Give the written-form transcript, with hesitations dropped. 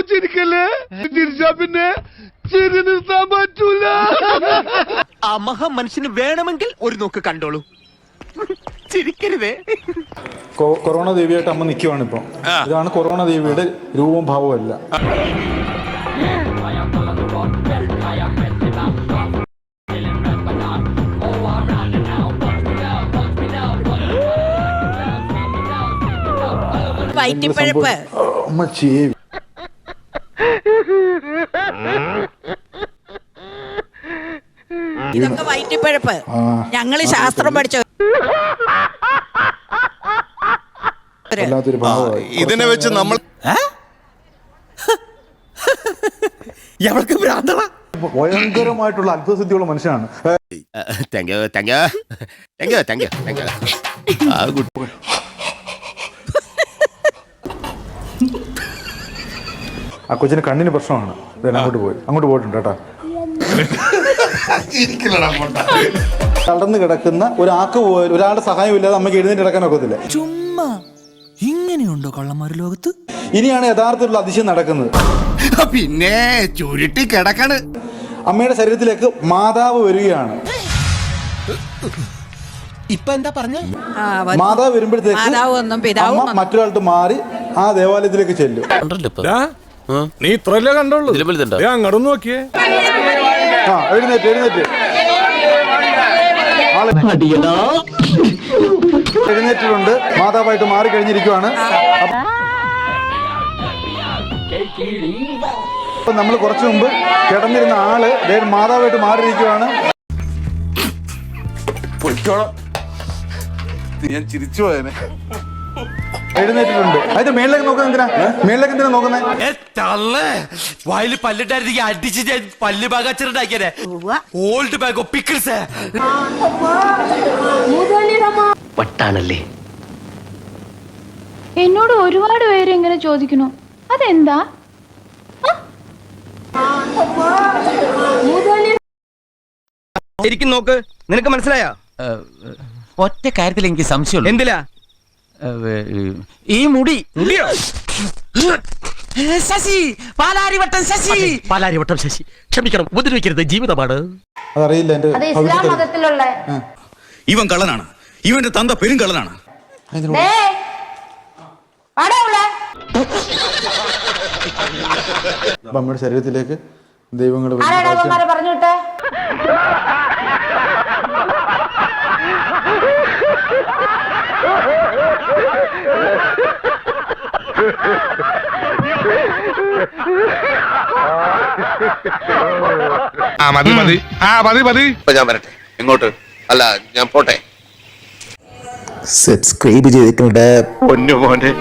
ചിരിക്കല്ലേ? ചിരിച്ചാ പിന്നെ ചിരി നിർത്താൻ പറ്റൂല. ആ മഹാ മനുഷ്യന് വേണമെങ്കിൽ ഒരു നോക്ക് കണ്ടോളൂ. ചിരിക്കരുതേ. കൊറോണ ദേവിയായിട്ട് അമ്മ നിൽക്കുവാണ് ഇപ്പൊ. ഇതാണ് കൊറോണ ദേവിയുടെ രൂപവും ഭാവവും അല്ല. അമ്മ ചേവി ഇതൊക്കെ വയറ്റിപ്പഴപ്പ്. ഞങ്ങള് ശാസ്ത്രം പഠിച്ച ഇതിനെ വെച്ച് നമ്മൾ ഭയങ്കരമായിട്ടുള്ള അത്ഭുതസിദ്ധിയുള്ള മനുഷ്യനാണ്. ആ കൊച്ചിന് കണ്ണിന് പ്രശ്നമാണ്. അങ്ങോട്ട് പോയിട്ടുണ്ട് കേട്ടോ. തളർന്ന് കിടക്കുന്ന ഒരാൾക്ക് പോലും ഒരാളുടെ സഹായം ഇല്ലാതെ അമ്മയ്ക്ക് എഴുന്നേറ്റ് കിടക്കാൻ ഒക്കത്തില്ല. ചുമ്മാ ഇങ്ങനെയുണ്ടോ കള്ളന്മാര് ലോകത്ത്? ഇനിയാണ് യഥാർത്ഥത്തിലുള്ള അതിശയം നടക്കുന്നത്. പിന്നെ ചുരുട്ടി കിടക്കാണ്. അമ്മയുടെ ശരീരത്തിലേക്ക് മാതാവ് വരികയാണ്. ഇപ്പൊ എന്താ പറഞ്ഞ? മാതാവ് വരുമ്പോഴത്തേക്ക് അമ്മ മറ്റൊരാൾക്ക് മാറി ആ ദേവാലയത്തിലേക്ക് ചെല്ലും. നീ ഇത്രല്ലേ കണ്ടോളൂ. അങ്ങോട്ട് നോക്കിയേ. എഴുന്നേറ്റിട്ടുണ്ട്. മാതാവായിട്ട് മാറി കഴിഞ്ഞിരിക്കുവാണ്. അപ്പൊ നമ്മൾ കുറച്ചു മുമ്പ് കിടന്നിരുന്ന ആള് മാതാവായിട്ട് മാറിയിരിക്കുവാണ്. ഞാൻ ചിരിച്ചു പോയനെ. എഴുന്നേറ്റിട്ടുണ്ട്. അതിന്റെ മേളിലേക്ക് നോക്കുന്നത് എന്തിനാ? മേളിലേക്ക് എന്തിനാ നോക്കുന്നത്? വായില് പല്ലിട്ടായിരുന്നെങ്കിൽ അടിച്ച് ഞാൻ പല്ല് ഭാഗാച്ചിട്ടുണ്ടാക്കിയേ. Old bag of pickles. വട്ടാണല്ലേ. എന്നോട് ഒരുപാട് പേര് ഇങ്ങനെ ചോദിക്കുന്നു, അതെന്താ? ശരിക്കും നോക്ക്, നിനക്ക് മനസ്സിലായോ? ഒറ്റ കാര്യത്തിൽ എനിക്ക് സംശയമുള്ളൂ. എന്തിലാ? ഈ മുടിയോ? ശശി, പാലാരിവട്ടം ശശി. പാലാരിവട്ടം ശശി, ക്ഷമിക്കണം, ഉപദ്രവിക്കരുത്, ജീവിതമാണ്. അതറിയില്ല. എന്റെ ഇസ്ലാം മതത്തിലുള്ള ഇവൻ കള്ളനാണ്. ഇവന്റെ തന്ത പെരും കള്ളനാണ്. അമ്മയുടെ ശരീരത്തിലേക്ക് ദൈവങ്ങൾ പറഞ്ഞിട്ടെ. മതി. ഞാൻ വരട്ടെ. എങ്ങോട്ട്? അല്ല, ഞാൻ പോട്ടെ. സബ്സ്ക്രൈബ് ചെയ്തിട്ടുണ്ട് പൊന്നു മോനെ.